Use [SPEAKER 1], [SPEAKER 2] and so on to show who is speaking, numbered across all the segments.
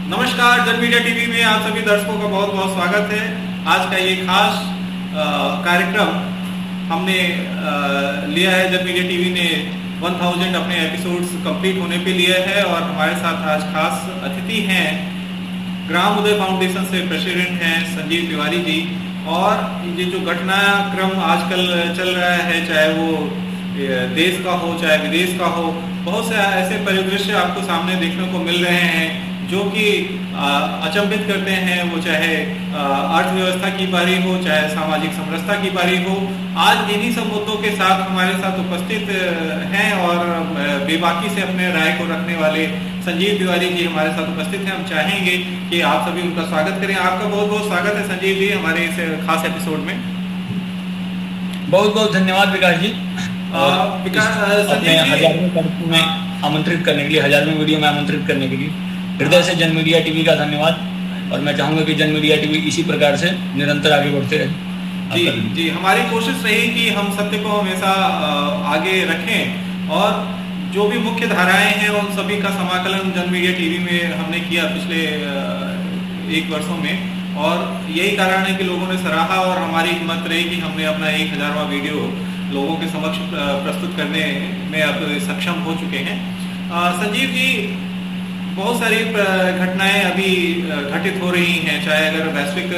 [SPEAKER 1] नमस्कार, जन media TV में आप सभी दर्शकों का बहुत बहुत स्वागत है। आज का ये खास कार्यक्रम हमने लिया है। जन मीडिया टीवी ने 1000 अपने एपिसोड्स कंप्लीट होने पे लिए है और हमारे साथ आज खास अतिथि हैं, ग्राम उदय फाउंडेशन से प्रेसिडेंट हैं संजीव तिवारी जी। और ये जो घटनाक्रम आजकल चल रहा है, चाहे वो देश का हो चाहे विदेश का हो, बहुत से ऐसे परिदृश्य आपको सामने देखने को मिल रहे हैं जो कि अचंभित करते हैं। वो चाहे अर्थव्यवस्था की बारी हो, चाहे सामाजिक समरसता की बारी हो। आज इन्हीं सब मुद्दों के साथ हमारे साथ उपस्थित हैं और बेबाकी से अपने राय को रखने वाले संजीव तिवारी जी हमारे साथ उपस्थित हैं। हम चाहेंगे कि आप सभी उनका स्वागत करें। आपका बहुत बहुत स्वागत है संजीव जी हमारे इस खास एपिसोड में।
[SPEAKER 2] बहुत बहुत धन्यवाद विकास जी।
[SPEAKER 1] संजीव जी
[SPEAKER 2] 1000वें कार्यक्रम में आमंत्रित करने के लिए, 1000वें वीडियो में आमंत्रित करने के लिए हृदय से जन मीडिया टीवी का धन्यवाद। और मैं चाहूंगा कि जन मीडिया टीवी इसी प्रकार से निरंतर आगे बढ़ते रहे।
[SPEAKER 1] जी, हमारी कोशिश रही कि हम सत्य को हमेशा आगे रखें और जो भी मुख्य धाराएं हैं उन सभी का समाकलन जन मीडिया टीवी में हमने किया पिछले 1 वर्षों में। और यही कारण है कि लोगों ने सराहा और हमारी हिम्मत रही कि हमने अपना 1000वां वीडियो लोगों के समक्ष प्रस्तुत करने में अब सक्षम हो चुके हैं। संजीव जी, बहुत सारी घटनाएं अभी घटित हो रही हैं, चाहे अगर वैश्विक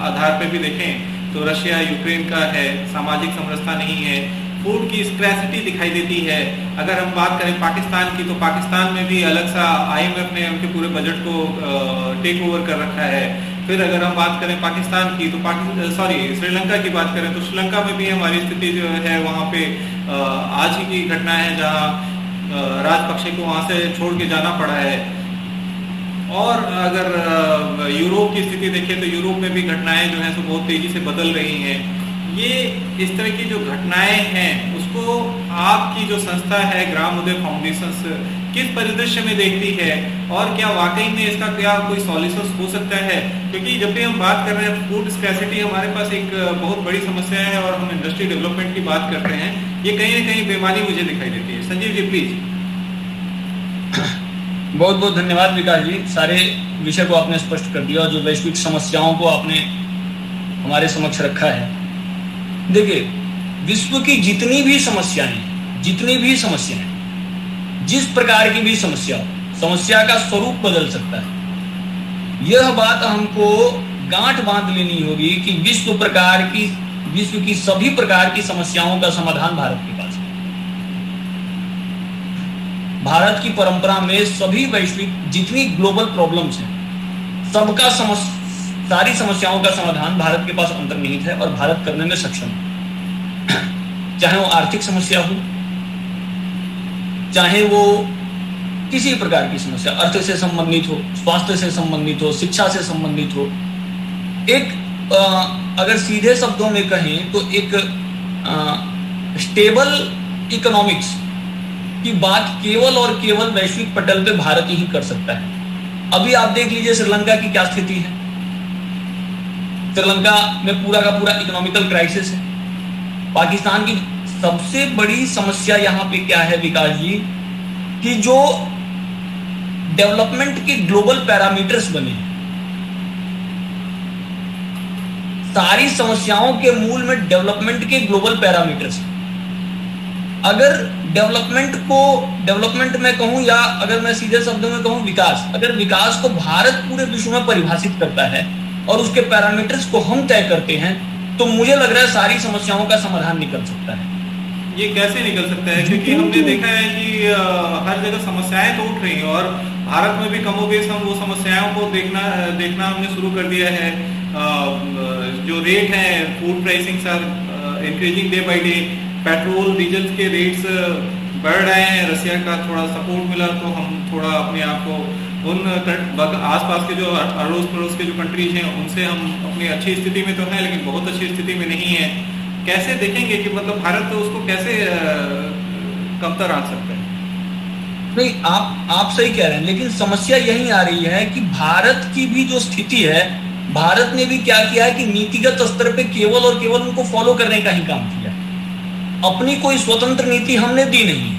[SPEAKER 1] आधार पर भी देखें तो रशिया यूक्रेन का है, सामाजिक समरसता नहीं है, फूड की स्क्रैसिटी दिखाई देती है। अगर हम बात करें पाकिस्तान की तो पाकिस्तान में भी अलग सा IMF ने उनके पूरे बजट को टेक ओवर कर रखा है। फिर अगर हम बात करें पाकिस्तान की तो श्रीलंका की बात करें तो श्रीलंका में भी हमारी स्थिति जो है वहाँ पे आज ही की घटना है जहाँ राजपक्षे को वहां से छोड़ के जाना पड़ा है। और अगर यूरोप की स्थिति देखें तो यूरोप में भी घटनाएं जो हैं सो बहुत तेजी से बदल रही हैं। ये इस तरह की जो घटनाएं हैं उसको आपकी जो संस्था है ग्राम उदय फाउंडेशन किस परिदृश्य में देखती है और क्या वाकई में इसका क्या कोई सॉल्यूशन हो सकता है? क्योंकि जब भी हम बात कर रहे हैं फूड स्कैर्सिटी हमारे पास एक बहुत बड़ी समस्या है और हम इंडस्ट्री डेवलपमेंट की बात करते हैं, ये कहीं ना कहीं बेमानी मुझे दिखाई देती है। संजीव जी प्लीज।
[SPEAKER 2] बहुत बहुत धन्यवाद विकास जी। सारे विषय को आपने स्पष्ट कर दिया और जो वैश्विक समस्याओं को आपने हमारे समक्ष रखा है। देखिए, विश्व की जितनी भी समस्याएं, जिस प्रकार की भी समस्या का स्वरूप बदल सकता है। यह बात हमको गांठ बांध लेनी होगी कि विश्व की सभी प्रकार की समस्याओं का समाधान भारत के पास है। भारत की परंपरा में सभी वैश्विक जितनी ग्लोबल प्रॉब्लम्स हैं, सारी समस्याओं का समाधान भारत के पास अंतर्निहित है और भारत करने में सक्षम है। चाहे वो आर्थिक समस्या हो, चाहे वो किसी प्रकार की समस्या अर्थ से संबंधित हो, स्वास्थ्य से संबंधित हो, शिक्षा से संबंधित हो। अगर सीधे शब्दों में कहें तो एक स्टेबल इकोनॉमिक्स की बात केवल और केवल वैश्विक पटल पे भारत ही कर सकता है। अभी आप देख लीजिए श्रीलंका की क्या स्थिति है। श्रीलंका में पूरा का पूरा इकोनॉमिकल क्राइसिस है। पाकिस्तान की सबसे बड़ी समस्या यहाँ पे क्या है विकास जी, कि जो डेवलपमेंट के ग्लोबल पैरामीटर्स बने हैं, सारी समस्याओं के मूल में डेवलपमेंट के ग्लोबल पैरामीटर्स। अगर डेवलपमेंट में कहूं या अगर मैं सीधे शब्दों में कहूं अगर विकास को भारत पूरे विश्व में परिभाषित करता है और उसके पैरामीटर्स को हम तय करते हैं, तो मुझे लग रहा है सारी समस्याओं का समाधान निकल सकता है।
[SPEAKER 1] ये कैसे निकल सकता है? क्योंकि हमने देखा है कि हर जगह समस्याएं तो उठ रही हैं और भारत में भी कमोबेश हम वो समस्याओं को देखना हमने शुरू कर दिया है। जो रेट है, food pricings are increasing day by day. Petrol diesel के रेट्स बढ़ रहे हैं। रशिया का थोड़ा सपोर्ट मिला तो हम थोड़ा अपने आप को उन आसपास के जो अड़ोस पड़ोस के जो कंट्रीज हैं उनसे हम अपनी अच्छी स्थिति में तो हैं, लेकिन बहुत अच्छी स्थिति में नहीं है। कैसे देखेंगे कि मतलब भारत तो उसको कैसे कमतर आ सकता है?
[SPEAKER 2] नहीं, आप सही कह रहे हैं, लेकिन समस्या यही आ रही है कि भारत की भी जो स्थिति है, भारत ने भी क्या किया है कि नीतिगत स्तर पे केवल और केवल उनको फॉलो करने का ही काम किया। अपनी कोई स्वतंत्र नीति हमने दी नहीं।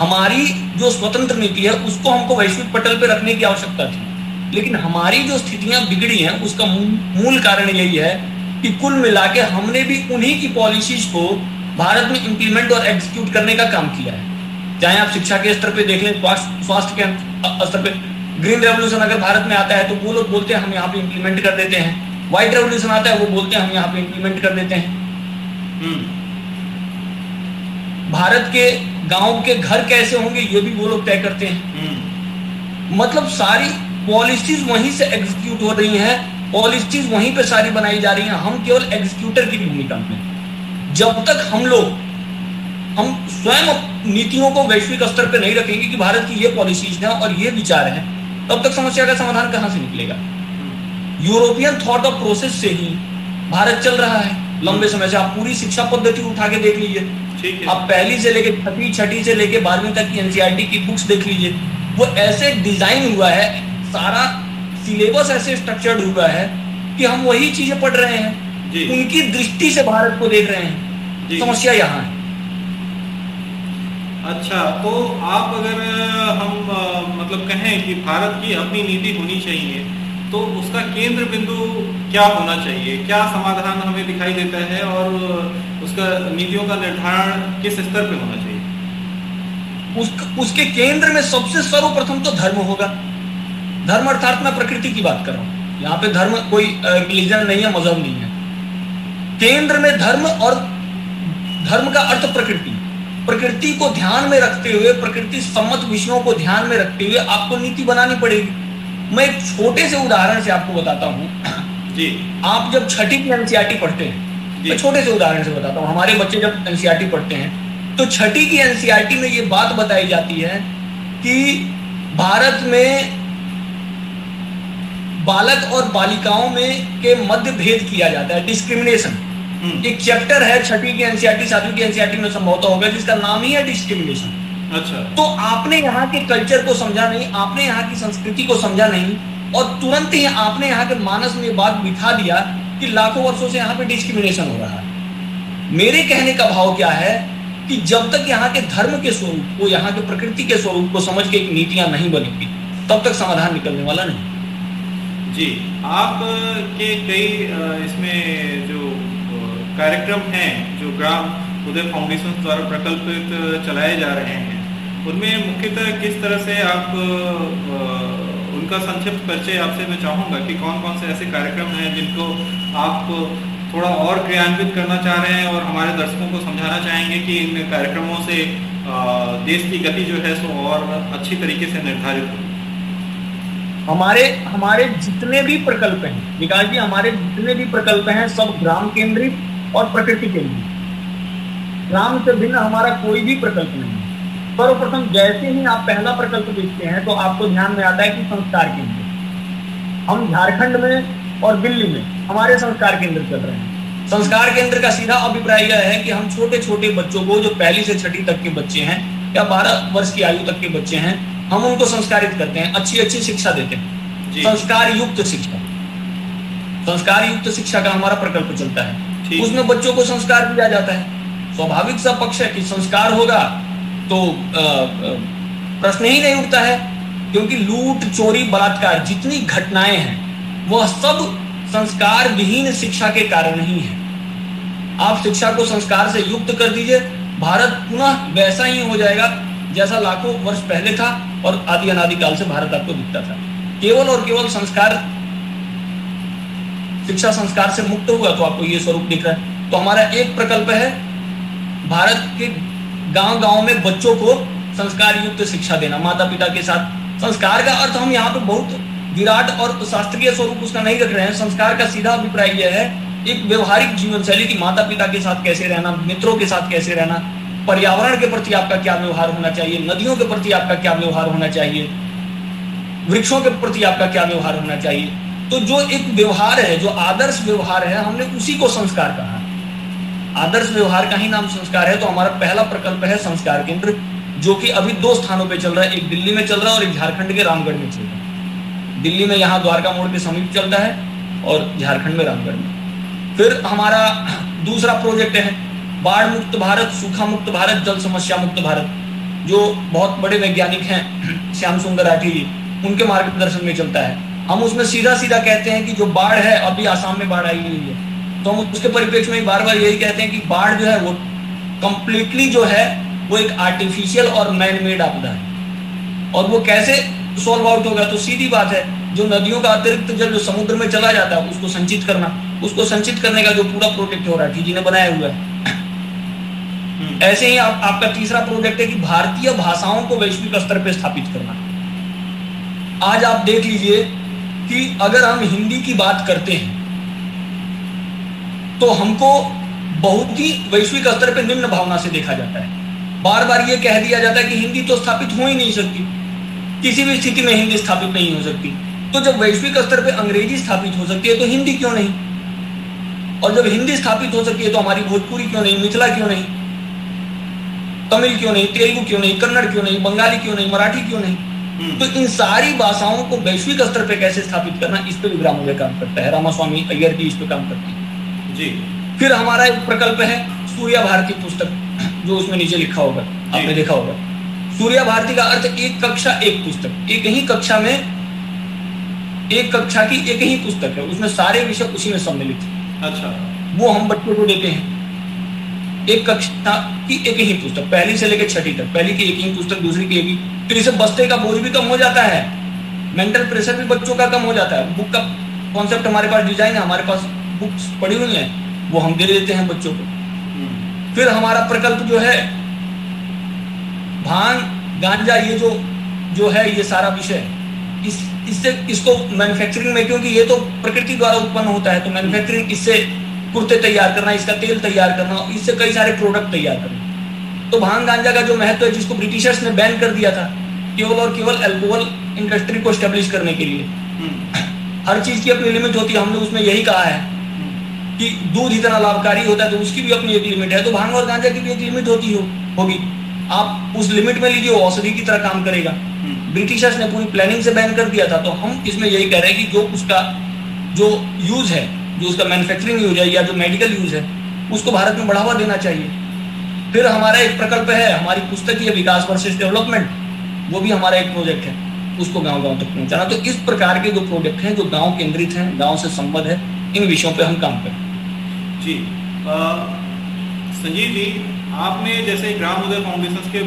[SPEAKER 2] हमारी जो स्वतंत्र नीति है उसको हमको वैश्विक पटल पे रखने की आवश्यकता थी, लेकिन हमारी जो स्थितियां बिगड़ी हैं उसका मूल कारण यही है कि कुल मिला के हमने भी उन्हीं की पॉलिसीज को भारत में इंप्लीमेंट और एग्जीक्यूट करने का काम किया है। चाहे आप शिक्षा के स्तर पे देख लें, स्वास्थ्य के स्तर पे। ग्रीन रेवोल्यूशन अगर भारत में आता है तो वो लोग बोलते हैं हम यहाँ पे इंप्लीमेंट कर देते हैं, व्हाइट रेवोल्यूशन आता है वो बोलते हैं हम यहाँ पे इंप्लीमेंट कर देते हैं। भारत के गांव के घर कैसे होंगे ये भी वो लोग तय करते हैं। मतलब सारी पॉलिसीज वहीं से एग्जीक्यूट हो रही हैं, पॉलिसीज वहीं पे सारी बनाई जा रही हैं, हम केवल एग्जीक्यूटर की भूमिका में। जब तक हम स्वयं नीतियों को वैश्विक स्तर पे नहीं रखेंगे कि भारत की ये पॉलिसीज हैं और ये विचार हैं, तब तक समस्या का समाधान कहां से निकलेगा। यूरोपियन थॉट ऑफ प्रोसेस से ही भारत चल रहा है लंबे समय से। आप पूरी शिक्षा पद्धति उठा के देख लीजिए, आप पहली से लेके छठी से लेके 12वीं तक की एनसीईआरटी की बुक्स देख लीजिए, वो ऐसे डिजाइन हुआ है, सारा सिलेबस ऐसे स्ट्रक्चर्ड हुआ है कि हम वही चीजें पढ़ रहे हैं, उनकी दृष्टि से भारत को देख रहे हैं। समस्या यहाँ है।
[SPEAKER 1] अच्छा, तो आप अगर हम मतलब कहें कि भारत की अपनी नीति होनी चाहिए तो उसका केंद्र बिंदु क्या होना चाहिए, क्या समाधान हमें दिखाई देता है और उसका नीतियों का निर्धारण किस स्तर पे होना चाहिए?
[SPEAKER 2] उसके केंद्र में सबसे सर्वप्रथम तो धर्म होगा। धर्म अर्थात मैं प्रकृति की बात कर रहा हूं, यहाँ पे धर्म कोई रिलीजन नहीं है, मजहब नहीं है। केंद्र में धर्म, और धर्म का अर्थ प्रकृति। प्रकृति को ध्यान में रखते हुए, प्रकृति सम्मत विषयों को ध्यान में रखते हुए आपको नीति बनानी पड़ेगी। मैं एक छोटे से उदाहरण से आपको बताता हूं जी। आप जब छठी की एनसीईआरटी पढ़ते हैं, मैं छोटे से उदाहरण से बताता हूं, हमारे बच्चे जब एनसीईआरटी पढ़ते हैं तो छठी की एनसीईआरटी में ये बात बताई जाती है कि भारत में बालक और बालिकाओं में के मध्य भेद किया जाता है, डिस्क्रिमिनेशन। एक चैप्टर है छठी की एनसीईआरटी, 7वीं की एनसीईआरटी में संभवतः होगा, जिसका नाम ही है डिस्क्रिमिनेशन।
[SPEAKER 1] अच्छा,
[SPEAKER 2] तो आपने यहाँ के कल्चर को समझा नहीं, आपने यहाँ की संस्कृति को समझा नहीं, और तुरंत ही आपने यहाँ के मानस में बात बिठा दिया कि लाखों वर्षों से यहाँ पे डिस्क्रिमिनेशन हो रहा है। मेरे कहने का भाव क्या है कि जब तक यहाँ के धर्म के स्वरूप को, यहाँ के प्रकृति के स्वरूप को समझ के एक नीतियां नहीं बनेगी, तब तक समाधान निकलने वाला नहीं।
[SPEAKER 1] जी, आप के कई इसमें जो कार्यक्रम हैं जो ग्राम उदय फाउंडेशन द्वारा प्रकल्पित चलाए जा रहे हैं, उनमें मुख्यतः किस तरह से आप उनका संक्षिप्त परिचय आपसे मैं चाहूँगा कि कौन कौन से ऐसे कार्यक्रम हैं जिनको आप थोड़ा और क्रियान्वित करना चाह रहे हैं और हमारे दर्शकों को समझाना चाहेंगे कि इन कार्यक्रमों से देश की गति जो है सो और अच्छी तरीके से निर्धारित हो।
[SPEAKER 2] हमारे जितने भी प्रकल्प हैं विकास जी, हमारे जितने भी प्रकल्प हैं सब ग्राम केंद्रित और प्रकृति केंद्रित। ग्राम से भिन्न हमारा कोई भी प्रकल्प नहीं है। सर्वप्रथम जैसे ही आप पहला प्रकल्प देखते हैं तो आपको ध्यान में आता है कि संस्कार केंद्र। हम झारखंड में और दिल्ली में हमारे संस्कार केंद्र चल रहे हैं। संस्कार केंद्र का सीधा अभिप्राय यह है कि हम छोटे छोटे बच्चों को, जो पहली से छठी तक के बच्चे हैं या 12 वर्ष की आयु तक के बच्चे हैं, हम उनको संस्कारित करते हैं, अच्छी अच्छी शिक्षा देते हैं। संस्कार युक्त शिक्षा, संस्कार युक्त शिक्षा का हमारा प्रकल्प चलता है। उसमें बच्चों को संस्कार दिया जाता है। स्वाभाविक सा पक्ष है कि संस्कार होगा तो प्रश्न ही नहीं उठता है, क्योंकि लूट, चोरी, बलात्कार जितनी घटनाएं हैं वह सब संस्कार विहीन शिक्षा के कारण ही है। आप शिक्षा को संस्कार से युक्त कर दीजिए, भारत पुनः वैसा ही हो जाएगा जैसा लाखों वर्ष पहले था और आदि अनादि काल से भारत आपको दिखता था। केवल और केवल संस्कार, शिक्षा संस्कार से मुक्त हुआ तो आपको ये स्वरूप दिख रहा है। तो हमारा एक प्रकल्प है भारत के गांव गांव में बच्चों को संस्कार युक्त शिक्षा देना, माता पिता के साथ। संस्कार का अर्थ हम यहाँ पे बहुत विराट और शास्त्रीय स्वरूप उसका नहीं रख रहे हैं। संस्कार का सीधा अभिप्राय यह है एक व्यवहारिक जीवन शैली की, माता पिता के साथ कैसे रहना, मित्रों के साथ कैसे रहना, पर्यावरण के प्रति आपका क्या व्यवहार होना चाहिए, नदियों के प्रति आपका क्या व्यवहार होना चाहिए, वृक्षों के प्रति आपका क्या व्यवहार होना चाहिए। तो जो एक व्यवहार है, जो आदर्श व्यवहार है, हमने उसी को संस्कार कहा। आदर्श व्यवहार का ही नाम संस्कार है। तो हमारा पहला प्रकल्प है संस्कार केंद्र, जो कि अभी 2 स्थानों पे चल रहा है, एक दिल्ली में चल रहा है और एक झारखंड के रामगढ़ में चल रहा है। दिल्ली में यहाँ द्वारका मोड़ के समीप चलता है और झारखंड में रामगढ़ में। फिर हमारा दूसरा प्रोजेक्ट है बाढ़ मुक्त भारत, सूखा मुक्त भारत, जल समस्या मुक्त भारत, जो बहुत बड़े वैज्ञानिक हैं, श्याम सुंदर राठी जी, उनके मार्गदर्शन में चलता है। हम उसमें सीधा सीधा कहते हैं कि जो बाढ़ है, अभी आसाम में बाढ़ आई हुई है, तो हम उसके परिप्रेक्ष्य में बार बार यही कहते हैं कि बाढ़ जो है वो कंप्लीटली जो है वो एक आर्टिफिशियल और मैन मेड आपदा है। और वो कैसे सॉल्व आउट होगा? तो सीधी बात है, जो नदियों का अतिरिक्त जल जो समुद्र में चला जाता है उसको संचित करना, उसको संचित करने का जो पूरा प्रोजेक्ट हो राठी जी ने बनाया हुआ है। ऐसे ही आपका तीसरा प्रोजेक्ट है कि भारतीय भाषाओं को वैश्विक स्तर पर स्थापित करना। आज आप देख लीजिए कि अगर हम हिंदी की बात करते हैं तो हमको बहुत ही वैश्विक स्तर पर निम्न भावना से देखा जाता है। बार बार ये कह दिया जाता है कि हिंदी तो स्थापित हो ही नहीं सकती, किसी भी स्थिति में हिंदी स्थापित नहीं हो सकती। तो जब वैश्विक स्तर पर अंग्रेजी स्थापित हो सकती है तो हिंदी क्यों नहीं? और जब हिंदी स्थापित हो सकती है तो हमारी भोजपुरी क्यों नहीं, मिथिला क्यों नहीं, तमिल क्यों नहीं, तेलुगु क्यों नहीं, कन्नड़ क्यों नहीं, बंगाली क्यों नहीं, मराठी क्यों नहीं? तो इन सारी भाषाओं को वैश्विक स्तर पे कैसे स्थापित करना, इस पे भी ग्रामोदय काम करता है। रामास्वामी अय्यर जी इस पे काम करते हैं
[SPEAKER 1] जी।
[SPEAKER 2] फिर हमारा एक प्रकल्प है सूर्या भारती पुस्तक, जो उसमें नीचे लिखा होगा, आपने देखा होगा। सूर्या भारती का अर्थ एक कक्षा एक पुस्तक, एक ही कक्षा में एक कक्षा की एक ही पुस्तक है, उसमें सारे विषय उसी में सम्मिलित है।
[SPEAKER 1] अच्छा,
[SPEAKER 2] वो हम बच्चों को देते हैं। एक कक्षा की एक ही पुस्तक, पहली से लेकर छठी तक, पहली की एक ही पुस्तक, दूसरी की एक ही। तो इससे बस्ते का बोझ भी कम हो जाता है, मेंटल प्रेशर भी बच्चों का कम हो जाता है। बुक का कॉन्सेप्ट हमारे पास डिजाइन है, हमारे पास बुक्स पड़ी हुई हैं, वो हम दे देते हैं बच्चों को। फिर हमारा प्रकल्प जो है भांग गांजा, ये जो है ये सारा विषय, इसको मैन्युफैक्चरिंग में, क्योंकि ये तो प्रकृति द्वारा उत्पन्न होता है, तो मैन्युफैक्चरिंग, इससे कुर्ते तैयार करना, इसका तेल तैयार करना, इससे कई सारे प्रोडक्ट तैयार करना। तो भांग गांजा का जो महत्व है, जिसको ब्रिटिशर्स ने बैन कर दिया था केवल और केवल अल्कोहल इंडस्ट्री को एस्टेब्लिश करने के लिए। हर चीज की अपनी लिमिट होती है, हमने उसमें यही कहा है कि दूध इतना लाभकारी होता है तो उसकी भी अपनी एक लिमिट है, तो भांग और गांजा की भी एक लिमिट होगी। आप उस लिमिट में लीजिए, वो औषधि की तरह काम करेगा। ब्रिटिशर्स ने पूरी प्लानिंग से बैन कर दिया था, तो हम इसमें यही कह रहे हैं कि जो उसका जो यूज है, जो उसका मैन्युफैक्चरिंग यूज है या जो मेडिकल यूज है, उसको भारत में बढ़ावा देना चाहिए। फिर हमारा एक प्रकल्प है, हमारी पुस्तक है विकास वर्सेस डेवलपमेंट, वो भी हमारा एक प्रोजेक्ट है, उसको गांव-गांव तक पहुंचाना। तो इस प्रकार के जो प्रोजेक्ट हैं, जो गांव केंद्रित हैं, गांव से संबद्ध है, इन विषयों पे हम काम करें।
[SPEAKER 1] जी, संजीव जी, आपने जैसे ग्रामोदय फाउंडेशन के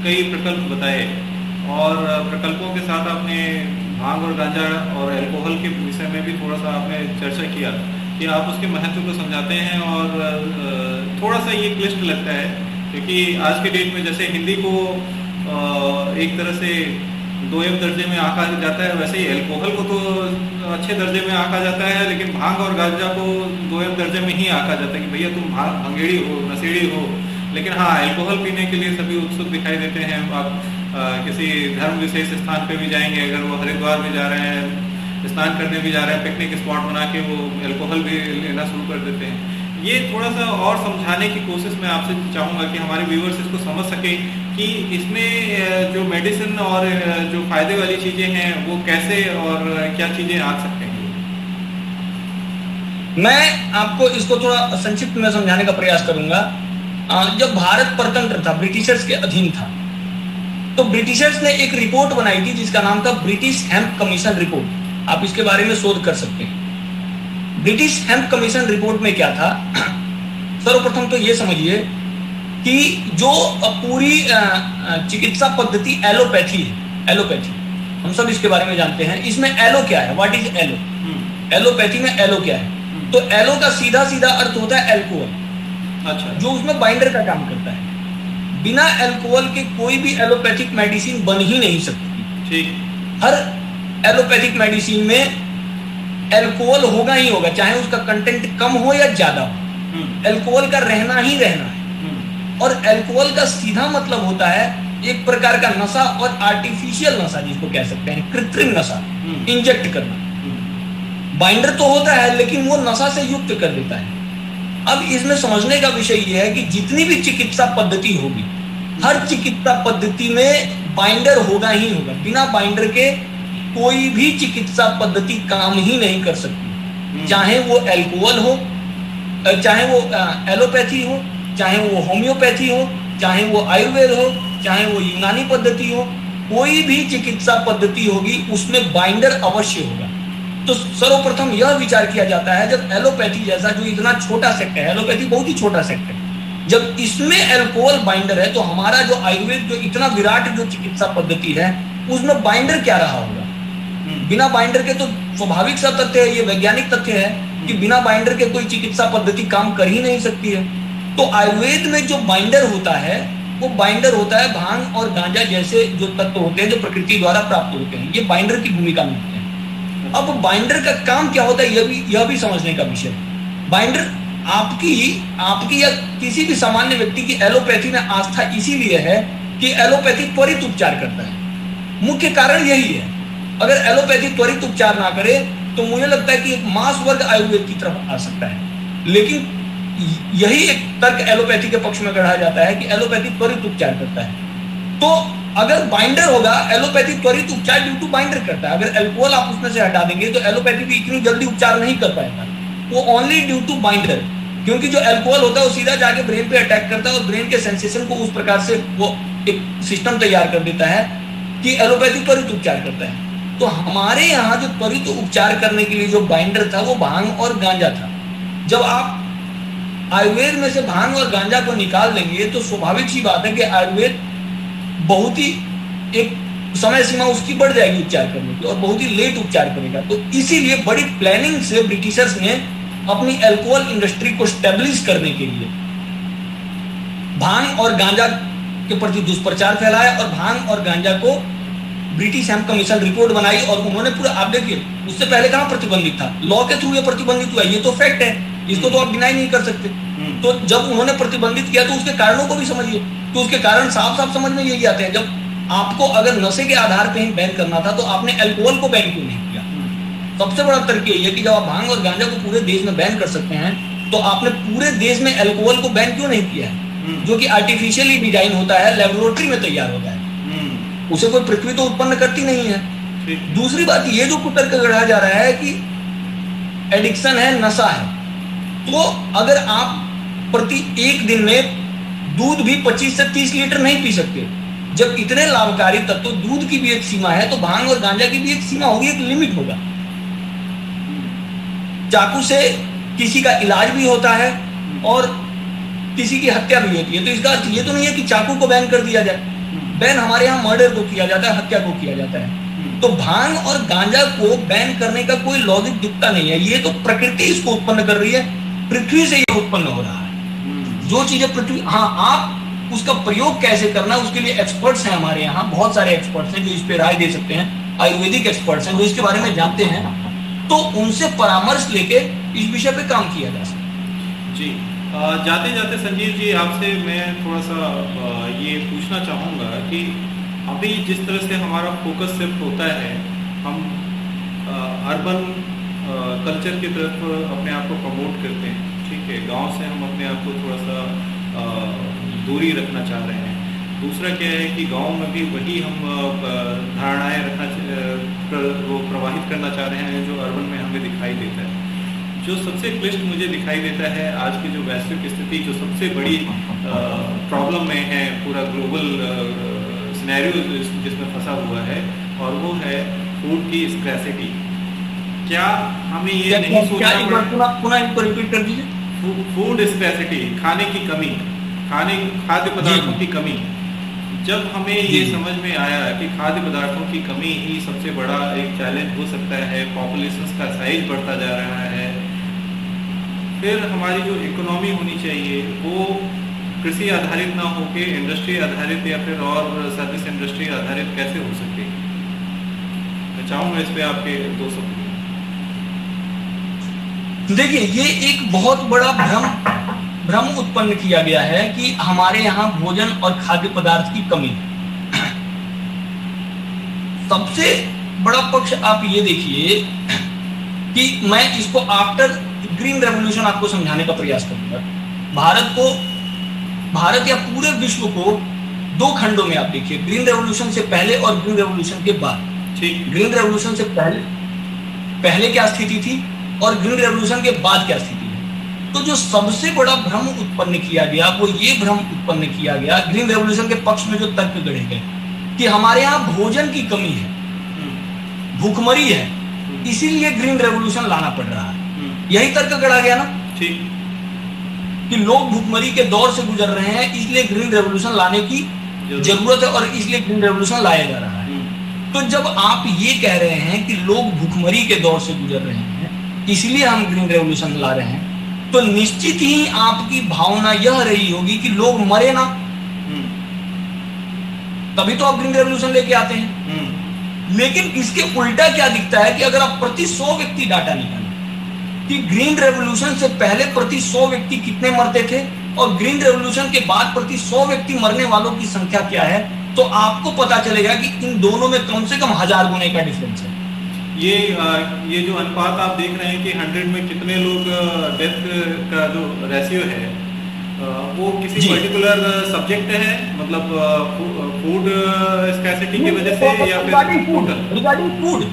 [SPEAKER 1] कई प्रकल्प बताए और प्रकल्पों के साथ आपने भांग और गांजा और अल्कोहल के विषय में भी थोड़ा सा आपने चर्चा किया कि आप उसके महत्व को समझाते हैं, और थोड़ा सा ये क्लिष्ट लगता है क्योंकि आज के डेट में जैसे हिंदी को एक तरह से दोयम दर्जे में आंका जाता है, वैसे ही अल्कोहल को तो अच्छे दर्जे में आंका जाता है, लेकिन भांग और गांजा को दोयम दर्जे में ही आंका जाता है कि भैया तुम भंगेड़ी हो, नशेड़ी हो। लेकिन हाँ, अल्कोहल पीने के लिए सभी उत्सुक दिखाई देते हैं। आप किसी धर्म विशेष स्थान पे भी जाएंगे, अगर वो हरिद्वार भी जा रहे हैं, स्नान करने भी जा रहे हैं, पिकनिक स्पॉट बना के वो अल्कोहल भी लेना शुरू कर देते हैं। ये थोड़ा सा और समझाने की कोशिश मैं आपसे चाहूँगा कि हमारे व्यूअर्स इसको समझ सके कि इसमें जो मेडिसिन और जो फायदे वाली चीज़ें हैं वो कैसे और क्या चीज़ें आ सकते हैं।
[SPEAKER 2] मैं आपको इसको थोड़ा संक्षिप्त में समझाने का प्रयास करूंगा। जब भारत परतंत्र था, ब्रिटिशर्स के अधीन था, तो ब्रिटिशर्स ने एक रिपोर्ट बनाई थी जिसका नाम था ब्रिटिश हेम्प कमीशन रिपोर्ट। आप इसके बारे में शोध कर सकते हैं। ब्रिटिश हेम्प कमीशन रिपोर्ट में क्या था? सर्वप्रथम तो ये समझिए कि जो पूरी चिकित्सा पद्धति एलोपैथी है, एलोपैथी हम सब इसके बारे में जानते हैं। इसमें एलो क्या है? What is allo? एलोपैथी में एलो क्या है? तो एलो का सीधा सीधा अर्थ होता है अल्कोहल। अच्छा, जो उसमें बाइंडर का काम करता है। बिना अल्कोहल के कोई भी एलोपैथिक मेडिसिन बन ही नहीं सकती। ठीक, हर एलोपैथिक मेडिसिन में अल्कोहल होगा ही होगा, चाहे उसका कंटेंट कम हो या ज्यादा हो, अल्कोहल का रहना ही रहना है। और अल्कोहल का सीधा मतलब होता है एक प्रकार का नशा और आर्टिफिशियल नशा, जिसको कह सकते हैं कृत्रिम नशा, इंजेक्ट करना। बाइंडर तो होता है लेकिन वो नशा से युक्त कर देता है। अब इसमें समझने का विषय यह है कि जितनी भी चिकित्सा पद्धति होगी, हर चिकित्सा पद्धति में बाइंडर होगा ही होगा। बिना बाइंडर के कोई भी चिकित्सा पद्धति काम ही नहीं कर सकती, चाहे वो अल्कोहल हो, चाहे वो एलोपैथी हो, चाहे वो होम्योपैथी हो, चाहे वो आयुर्वेद हो, चाहे वो यूनानी पद्धति हो, कोई भी चिकित्सा पद्धति होगी उसमें बाइंडर अवश्य होगा। तो सर्वप्रथम यह विचार किया जाता है, जब एलोपैथी जैसा जो इतना छोटा सेक्ट है, एलोपैथी बहुत ही छोटा सेक्ट है, जब इसमें अल्कोहल बाइंडर है तो हमारा जो आयुर्वेद जो इतना विराट जो चिकित्सा पद्धति है उसमें बाइंडर क्या रहा होगा। बिना बाइंडर के तो स्वाभाविक सा तथ्य है, ये वैज्ञानिक तथ्य है कि बिना बाइंडर के कोई चिकित्सा पद्धति काम कर ही नहीं सकती है। तो आयुर्वेद में जो बाइंडर होता है वो बाइंडर होता है भांग और गांजा जैसे जो तत्व होते हैं जो प्रकृति द्वारा प्राप्त होते हैं, ये बाइंडर की भूमिका में होते हैं। अब बाइंडर का काम क्या होता है यह भी समझने का विषय है। बाइंडर आपकी या किसी भी सामान्य व्यक्ति की एलोपैथी में आस्था इसीलिए है कि एलोपैथी त्वरित उपचार करता है। मुख्य कारण यही है। अगर एलोपैथी त्वरित उपचार ना करे तो मुझे लगता है कि एक मास वर्ग आयुर्वेद की तरफ आ सकता है। लेकिन यही एक तर्क एलोपैथी के पक्ष में गढ़ा जाता है कि एलोपैथी त्वरित उपचार करता है। तो अगर बाइंडर होगा, एलोपैथी त्वरित उपचार ड्यू टू बाइंडर करता है। अगर अल्कोहल आप उसमें से हटा देंगे तो एलोपैथी भी इतनी जल्दी उपचार नहीं कर पाएगा, वो ओनली ड्यू टू बाइंडर। क्योंकि जो अल्कोहल होता है वो सीधा जाके ब्रेन पे अटैक करता है और ब्रेन के सेंसेशन को उस प्रकार से वो एक सिस्टम तैयार कर देता है कि एलोपैथी त्वरित उपचार करता है। तो हमारे यहाँ जो त्वरित उपचार करने के लिए जो बाइंडर था वो भांग और गांजा था। जब आप आयुर्वेद में से भांग और गांजा को निकाल देंगे तो स्वाभाविक सी बात है कि आयुर्वेद बहुत ही एक समय सीमा उसकी बढ़ जाएगी उपचार करने की और बहुत ही लेट उपचार करेगा। तो इसीलिए बड़ी प्लानिंग से ब्रिटिशर्स ने अपनी अल्कोहल इंडस्ट्री को स्टेब्लिश करने के लिए भांग और गांजा के प्रति दुष्प्रचार फैलाया और भांग और गांजा को ब्रिटिश हेम्प कमीशन रिपोर्ट बनाई और उन्होंने पूरा, आप देखिए उससे पहले कहां प्रतिबंधित था, लॉ के थ्रू ये प्रतिबंधित हुआ, ये तो फैक्ट है, इसको तो आप डिनाई नहीं कर सकते। तो जब उन्होंने प्रतिबंधित किया तो उसके कारणों को भी समझिए। तो उसके कारण साफ साफ समझ में यही आते हैं। जब आपको अगर नशे के आधार पर ही बैन करना था तो आपने अल्कोहल को बैन क्यों नहीं किया। सबसे बड़ा तर्क ये है कि जब आप भांग और गांजा को पूरे देश में बैन कर सकते हैं तो आपने पूरे देश में अल्कोहल को बैन क्यों नहीं किया है, जो कि आर्टिफिशियली डिजाइन होता है, लेबोरेटरी में तैयार होता है, उसे कोई पृथ्वी तो उत्पन्न करती नहीं है। दूसरी बात ये जो कुतर्क गढ़ा जा रहा है कि एडिक्शन है, नशा है, तो अगर आप प्रति एक दिन में दूध भी 25 से 30 लीटर नहीं पी सकते, जब इतने लाभकारी तत्व, तो दूध की भी एक सीमा है, तो भांग और गांजा की भी एक सीमा होगी, एक लिमिट होगा। चाकू से किसी का इलाज भी होता है और किसी की हत्या भी होती है। तो इसका अर्थ ये तो नहीं है कि चाकू को बैन कर दिया जाए। बैन हमारे यहाँ मर्डर को किया जाता है, हत्या को किया जाता है। तो भांग और गांजा को बैन करने का कोई लॉजिक दिखता नहीं है। ये तो प्रकृति इसको उत्पन्न कर रही है, पृथ्वी से ये उत्पन्न हो रहा है। जो चीजें पृथ्वी, हाँ, आप उसका प्रयोग कैसे करना उसके लिए एक्सपर्ट्स हैं हमारे यहाँ, बहुत सारे एक्सपर्ट्स हैं जो इस पे राय दे सकते हैं, आयुर्वेदिक एक्सपर्ट्स हैं जो इसके बारे में जानते हैं, तो उनसे परामर्श लेके इस विषय पे काम किया जा सकता।
[SPEAKER 1] जी, जाते जाते संजीव जी आपसे मैं थोड़ा सा ये पूछना चाहूँगा कि अभी जिस तरह से हमारा फोकस शिफ्ट होता है, हम अर्बन कल्चर की तरफ अपने आप को प्रमोट करते हैं, ठीक है, गांव से हम अपने आप को थोड़ा सा दूरी रखना चाह रहे हैं। दूसरा क्या है कि गांव में भी वही हम धारणाएं वो प्रवाहित करना चाह रहे हैं जो अर्बन में हमें दिखाई देता है। जो सबसे क्लिष्ट मुझे दिखाई देता है आज की जो वैश्विक स्थिति, जो सबसे बड़ी प्रॉब्लम में है, पूरा ग्लोबल सिनेरियो जिसमें फंसा हुआ है, और वो है फूड की स्कैर्सिटी। क्या हमें ये नहीं सोचना,
[SPEAKER 2] पुनः इनको रिपीट कर दीजिए।
[SPEAKER 1] फूड स्कैर्सिटी, खाने की कमी, खाद्य पदार्थों की कमी। जब हमें ये समझ में आया कि खाद्य पदार्थों की कमी ही सबसे बड़ा एक चैलेंज हो सकता है, पॉपुलेशन का साइज बढ़ता जा रहा है, फिर हमारी जो इकोनॉमी होनी चाहिए वो कृषि आधारित ना होके इंडस्ट्री आधारित या फिर और सर्विस इंडस्ट्री आधारित कैसे हो सकती है। मैं चाहूँगा इस पे आपके दो शब्द।
[SPEAKER 2] देखिए, ये एक बहुत बड़ा भ्रम उत्पन्न किया गया है कि हमारे यहाँ भोजन और खाद्य पदार्थ की कमी है। सबसे बड़ा पक्ष आप ये देखिए कि मैं इसको आफ्टर ग्रीन रेवोल्यूशन आपको समझाने का प्रयास करूंगा। भारत या पूरे विश्व को दो खंडों में आप देखिए, ग्रीन रेवोल्यूशन से पहले और ग्रीन रेवोल्यूशन के बाद। ठीक, ग्रीन रेवोल्यूशन से पहले क्या स्थिति थी और ग्रीन रेवोल्यूशन के बाद क्या स्थिति है। तो जो सबसे बड़ा भ्रम उत्पन्न किया गया वो ये भ्रम उत्पन्न किया गया ग्रीन रेवोल्यूशन के पक्ष में, जो तर्क गढ़े गए कि हमारे यहाँ भोजन की कमी है, भूखमरी है, इसीलिए ग्रीन रेवोल्यूशन लाना पड़ रहा है। यही तर्क गढ़ा गया ना,
[SPEAKER 1] ठीक,
[SPEAKER 2] कि लोग भूखमरी के दौर से गुजर रहे हैं, इसलिए ग्रीन रेवोल्यूशन लाने की जरूरत है और इसलिए ग्रीन रेवोल्यूशन लाया जा रहा है। तो जब आप ये कह रहे हैं कि लोग भूखमरी के दौर से गुजर रहे हैं इसलिए हम ग्रीन रेवोल्यूशन ला रहे हैं, तो निश्चित ही आपकी भावना यह रही होगी कि लोग मरे ना, तभी तो आप ग्रीन रेवोल्यूशन लेके आते हैं। लेकिन इसके उल्टा क्या दिखता है कि अगर आप प्रति 100 व्यक्ति डाटा निकालें कि ग्रीन रेवोल्यूशन से पहले प्रति 100 व्यक्ति कितने मरते थे और ग्रीन रेवोल्यूशन के बाद प्रति 100 व्यक्ति मरने वालों की संख्या क्या है, तो आपको पता चलेगा कि इन दोनों में कम से कम 1000 गुने का डिफरेंस है।
[SPEAKER 1] ये जो अनुपात आप देख रहे हैं कि 100 में कितने लोग डेथ का जो रेशियो है वो किसी पर्टिकुलर सब्जेक्ट है, मतलब फूड स्कैर्सिटी की वजह से या फिर
[SPEAKER 2] रिगार्डिंग फूड?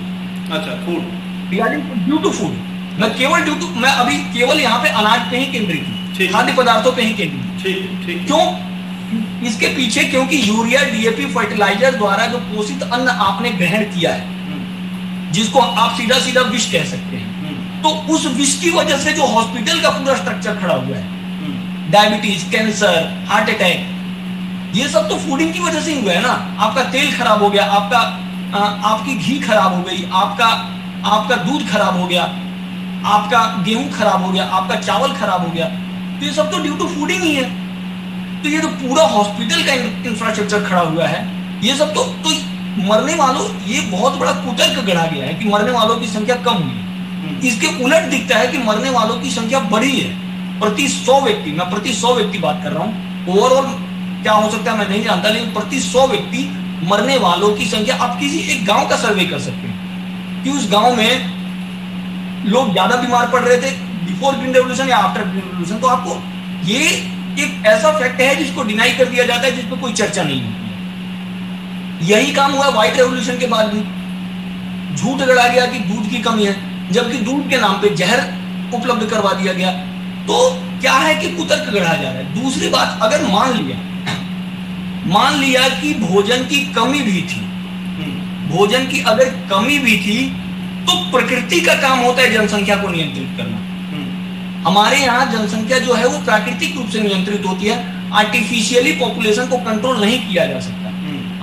[SPEAKER 2] अच्छा, food regarding due to food, मैं अभी केवल यहाँ पे अनाज पे ही केंद्रित हूँ, खाद्य पदार्थों पे ही केंद्रित।
[SPEAKER 1] ठीक।
[SPEAKER 2] क्यों? इसके पीछे क्योंकि यूरिया, डीएपी फर्टिलाइजर द्वारा जो पोषित अन्न आपने ग्रहण किया है, जिसको आप सीधा सीधा विष कह सकते हैं, तो उस विष की वजह से जो हॉस्पिटल का पूरा स्ट्रक्चर खड़ा हुआ है, डायबिटीज, कैंसर, हार्ट अटैक, ये सब तो फूडिंग की वजह से ही हुआ है ना। आपका तेल खराब हो गया, आपकी घी खराब हो गई, आपका दूध खराब हो गया, आपका गेहूं खराब हो गया, आपका चावल खराब हो गया, तो ये सब तो ड्यू टू फूडिंग ही है। तो ये तो पूरा हॉस्पिटल का इंफ्रास्ट्रक्चर खड़ा हुआ है, ये सब तो मरने वालों, ये बहुत बड़ा कुतर्क गढ़ा गया है कि मरने वालों की संख्या कम हुई है। इसके उलट दिखता है कि मरने वालों की संख्या बढ़ी है प्रति 100 व्यक्ति। मैं प्रति 100 व्यक्ति बात कर रहा हूँ, ओवरऑल क्या हो सकता है मैं नहीं जानता, लेकिन प्रति 100 व्यक्ति मरने वालों की संख्या, आप किसी एक गांव का सर्वे कर सकते हैं कि उस गांव में लोग ज्यादा बीमार पड़ रहे थे बिफोर ग्रीन रेवोल्यूशन या आफ्टर ग्रीन रेवोल्यूशन। तो आपको ये एक ऐसा फैक्ट है जिसको डिनाई कर दिया जाता है, जिस पर कोई चर्चा नहीं होती है। यही काम हुआ व्हाइट रेवोल्यूशन के बाद भी, झूठ गढ़ा गया कि दूध की कमी है, जबकि दूध के नाम पे जहर उपलब्ध करवा दिया गया। तो क्या है कि कुतर्क गढ़ा जा रहा है। दूसरी बात, अगर मान लिया कि भोजन की कमी भी थी, भोजन की अगर कमी भी थी, तो प्रकृति का काम होता है जनसंख्या को नियंत्रित करना। हमारे यहाँ जनसंख्या जो है वो प्राकृतिक रूप से नियंत्रित होती है, आर्टिफिशियली पॉपुलेशन को कंट्रोल नहीं किया जा सकता।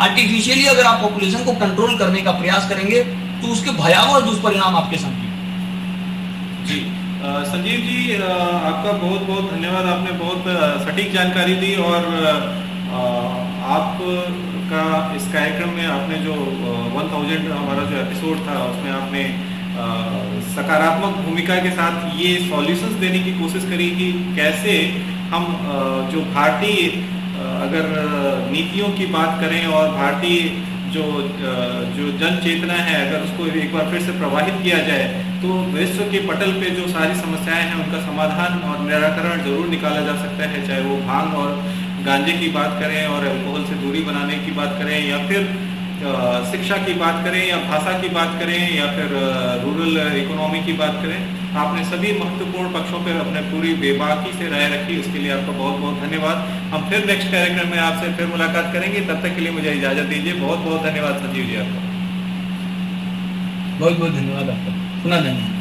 [SPEAKER 2] आर्टिफिशियली अगर आप पॉपुलेशन को कंट्रोल करने का प्रयास करेंगे तो उसके भयावह दुष्परिणाम आपके सामने।
[SPEAKER 1] जी संजीव जी, आपका बहुत बहुत धन्यवाद। आपने बहुत सटीक जानकारी दी और आपका इस कार्यक्रम में आपने जो 1000 हमारा जो एपिसोड था उसमें आपने सकारात्मक भूमिका के साथ ये सॉल्यूशंस देने की कोशिश करी कि कैसे हम जो भारतीय अगर नीतियों की बात करें और भारतीय जो जन चेतना है अगर उसको एक बार फिर से प्रवाहित किया जाए तो विश्व के पटल पे जो सारी समस्याएं हैं उनका समाधान और निराकरण जरूर निकाला जा सकता है। चाहे वो भांग और गांजे की बात करें और अल्कोहल से दूरी बनाने की बात करें या फिर शिक्षा की बात करें या भाषा की बात करें या फिर रूरल इकोनॉमी की बात करें, आपने सभी महत्वपूर्ण पक्षों पर अपने पूरी बेबाकी से राय रखी, उसके लिए आपका बहुत बहुत धन्यवाद। हम फिर नेक्स्ट कार्यक्रम में आपसे फिर मुलाकात करेंगे, तब तक के लिए मुझे इजाजत दीजिए। बहुत बहुत धन्यवाद संजीव जी आपका।
[SPEAKER 2] बहुत बहुत धन्यवाद आपका, पुनः धन्यवाद।